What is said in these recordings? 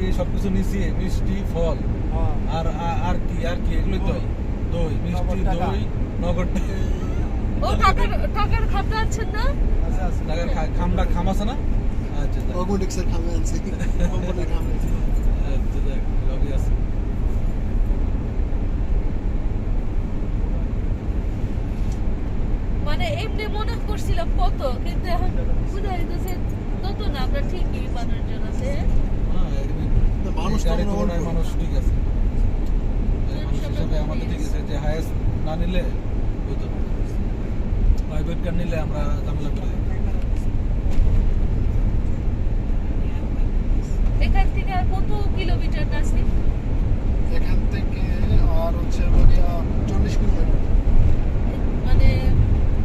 কি সবকিছু নিছি, মিষ্টি ফল আর আর কি এগুলোই তো, দই মিষ্টি দই নগদ ও টাকার খাতা আছে না? টাকার খাম আছে না? আচ্ছা অগোডিক্সের খামে আছে কোম্পানির খামে আছে। আচ্ছা দেখ লবি আছে। মানে এমনি মনে করছিলাম কত, কিন্তু এখন বুঝা যাইতেছে তত না। আমরা ঠিকই মানুষজন আছে। মানুষ মানুষ ঠিক আছে, মানুষ হিসাবে আমাদের ঠিক আছে। যে হাইয়েস্ট না নিলে হতো, প্রাইভেট কার নিলে আমরা ঝামেলা করে দিই। এখান থেকে আর কত কিলোমিটার আছে? এখান থেকে আর হচ্ছে 40 কিলোমিটার। মানে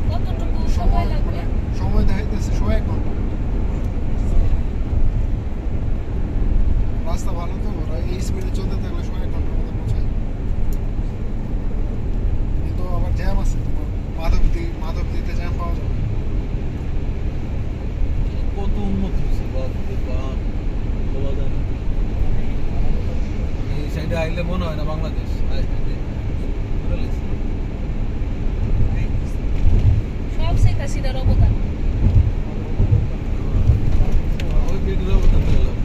কতটুকু সময় লাগবে? সময় দেখাইতেছে 1 ঘন্টা। রাস্তা ভালো তো, এই স্পিডে চলতে থাকলে 1 ঘন্টার মধ্যে পৌঁছায়। কিন্তু আবার জ্যাম আছে, মাধবদীতে জ্যাম পাওয়া যাবে। কত উন্নত হয়েছে, বাপ রে বাপ, বলা যায় না। এই সাইডে আইলে মনে হয় না বাংলাদেশ। সব শেখ হাসিনার অবদান। ওই ভিডিও অবদান পেলাম।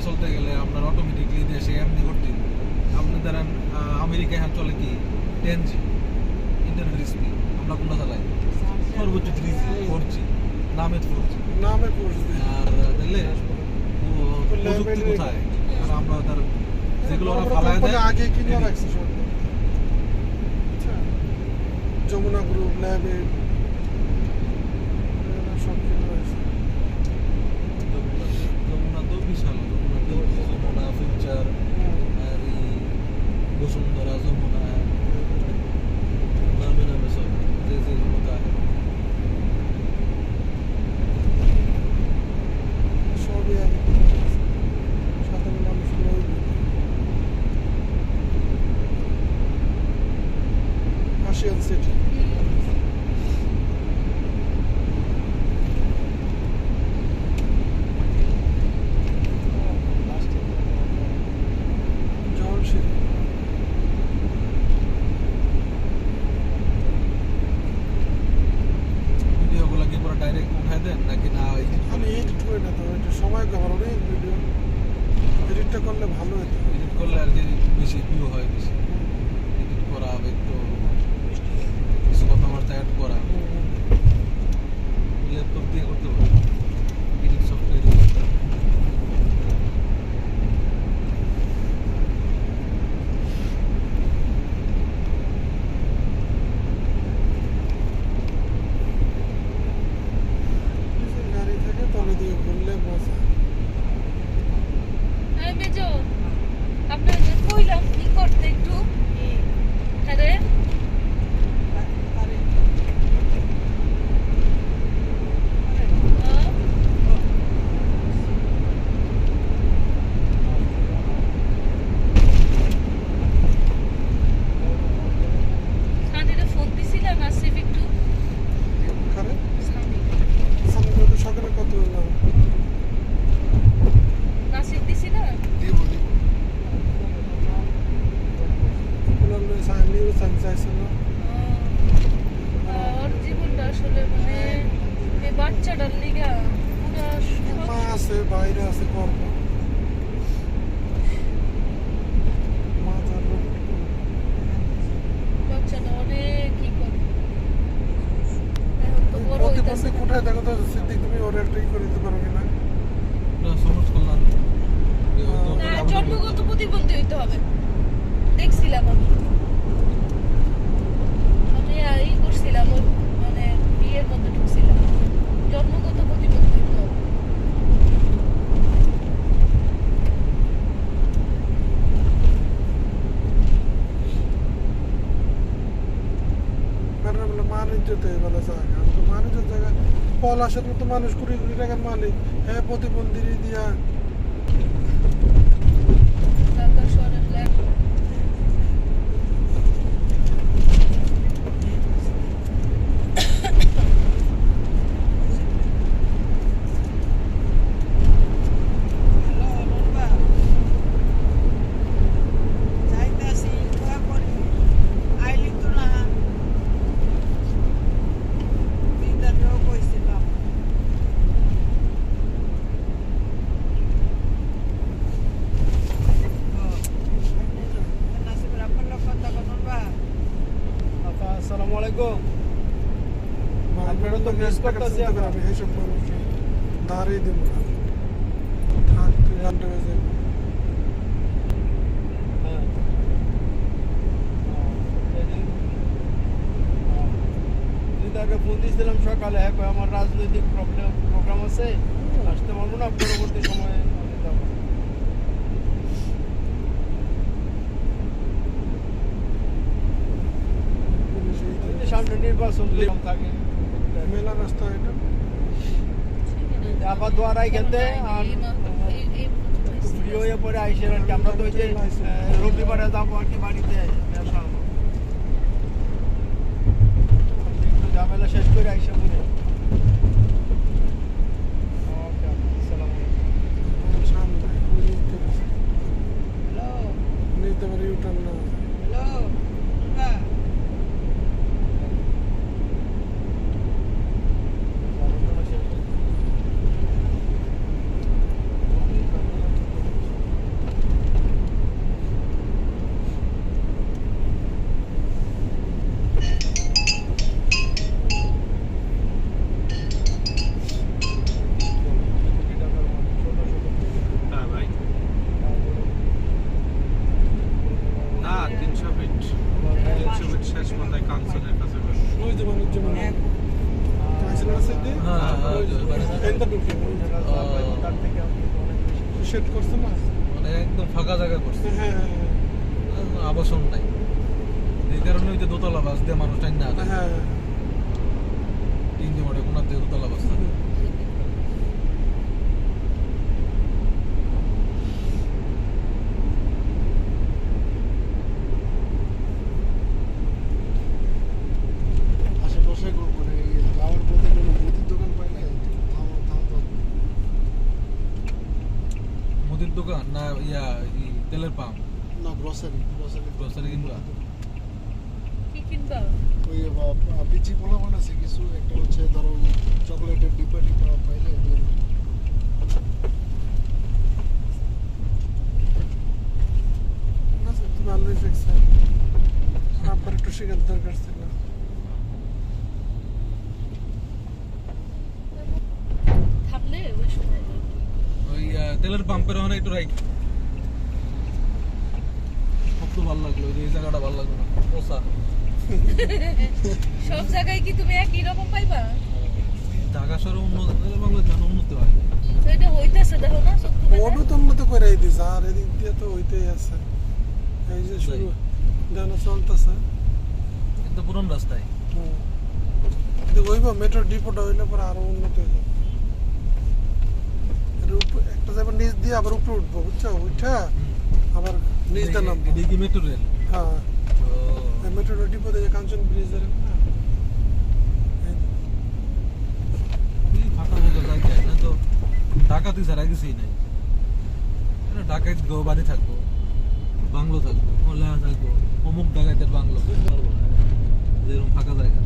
চলতে গেলে আপনার অটোমেটিকলি দেশে এমনি করতে আপনি ধরেন আমেরিকা এখন চলে কি 10G ইন্টারনেট স্পিড, আমরা কোনটা চালাই সর্বোচ্চ 3G 4G নামে 4G আর দিলে প্রযুক্তি কোথায়? আর আমরা তার যেগুলো ওরা ফালায় দেয় আগে কিনে রাখছে সব। যমুনা গ্রুপ ল্যাবে সব কিনে রাখছে। যমুনা তো বিশাল, যমুনা ফিউচার আর বসুন্ধরা যমুনা নামে নামে সব যে যমুনা সবই আগে কিনে রাখছে। সাধারণ মানুষগুলো আশিয়ান সিটি। ভিডিওগুলো কি পুরো ডাইরেক্ট উঠাই দেন নাকি না? আমি এডিট করি না তো, এটা সময় কম, অনেক ভিডিও এডিটটা করলে ভালো হতো। এডিট করলে আর কি বেশি ভিউ হয়, বেশি এডিট করা হবে, একটু কিছু কথাবার্তা অ্যাড করা, ল্যাপটপ দিয়ে করতে পারবে এডিট সফটওয়্যার। গাড়ি থেকে তলে দিয়ে ঘুরলে মজা। আমি বেজো আপনার যে কইলাম কি করতে একটু আরে সানিরে ফোন দিছিলাম আসিফ একটু কারে সানি সামনে তো সকালে কত হলো আসিফ দিছিলাম দিব বললো নিউজ সাইন্স না। ওর জীবনটা আসলে মানে এই বাচ্চাটার লিগা পুরা মা আছে, বাইরে আছে কর্ম, মা জানো বাচ্চাটা অনেক কি করে এখন তো বড় হইতাছে। প্রতিবন্ধী কোথায় দেখো তো সিদ্দিক, তুমি ওর একটা ই করে দিতে পারো কিনা? সমাজ কল্যাণ না, জন্মগত প্রতিবন্ধী হইতে হবে দেখছিলাম আমি এই করছিলাম ওই মানে বিয়ের মধ্যে ঢুকছিলাম, জন্মগত প্রতিবন্ধী হইতে হবে। মান ইজ্জতে এবার বলে জায়গা তো মানুষের জায়গা পলাশের মতো মানুষ 20 টাকার মালিক হ্যাঁ প্রতিবন্ধী দিয়া ঢাকা শহরের ল্যান্ড আসসালামু আলাইকুম। আপনারা তো মিস করতেছি আমরা। আমি এইসব মানুষ দাঁড়িয়ে দিব না থাক তুই জানতে পেরেছি হ্যাঁ। দিদাকে ফোন দিয়েছিলাম সকালে, হ্যাঁ কই আমার রাজনৈতিক প্রোগ্রাম আছে, আসতে পারবো না, পরবর্তী সময়ে আমি যাবো। ওই যে সামনে নির্বাচন দিলাম থাকে মেলা রাস্তা এটা আবার দ্বারাই খেলতে আর ফ্রি হয়ে পরে আইসে আর কি। আমরা তো ওই যে রবিবারে যাবো আর কি বাড়িতে ব্যবসা হলো। একটু ঝামেলা শেষ করে আইসা বলে ওকে, আসসালামু আলাইকুম। সামনে নিতে পারি ইউটার্ন না হ্যাঁ ভাই না 300 ফিট শেষ মাথায় কাঞ্চনের কাছে ওই যে মানুষ যেমন কাইসেলের আছে যে এন্ড ঢুকে সেট করছে না মানে একদম ফাঁকা জায়গা করছে, হ্যাঁ আবাসন নাই, এই কারণে ওই যে দোতলা বাস দিয়ে মানুষ টাইম না হ্যাঁ হ্যাঁ তিন যে মোটে কোনার দিয়ে দোতলা বাস থাকে। আশেপাশে মানে যাওয়ার পথে কোনো মুদির দোকান পাইলে থামতো মুদির দোকান না ইয়া তেলের পাম্প না গ্রসারি গ্রোসারি কিনবা কি কিনবা? ওই পিচি পোলা বানাচ্ছে কিছু একটা হচ্ছে ধরো চকলেটের ডিব্বা পাইলে তুমি ভালোই শিখছে আবার একটু শেখার দরকার ছিল থামলে ওই সময় ওই তেলের পাম্পের ওখানে একটু রাইট কত ভালো লাগলো, এই জায়গাটা ভালো লাগলো না ওসা সব জায়গায় কি তুমি একই রকম পাইবা? ঢাকা শহরে উন্নত বাংলাদেশ উন্নত হয় তো এটা হইতাছে দেখো না সত্যি ওডু তো উন্নত করে দিছে আর এদিক দিয়ে তো হইতেই আছে এই যে শুরু জানা চলতেছে কিন্তু পুরন রাস্তায় কিন্তু ওইব মেট্রো ডিপোটা হইলে পরে আরো উন্নত হয়ে যাবে একটা যাবে নিচ দিয়ে আবার উপরে উঠবো বুঝছো উঠা আবার নিচ দিয়ে নামবো এদিকে মেট্রো রেল হ্যাঁ মেট্রো ডিপো দিয়ে কাঞ্চন ব্রিজের ফাঁকা মতো জায়গায় না তো ডাকাতি ছাড়া কিছুই নাই, ডাকাত গো বাড়ি থাকবো, বাংলো থাকবো, ওলা থাকবো, অমুক ডাকাতের বাংলো যেরকম ফাঁকা জায়গা।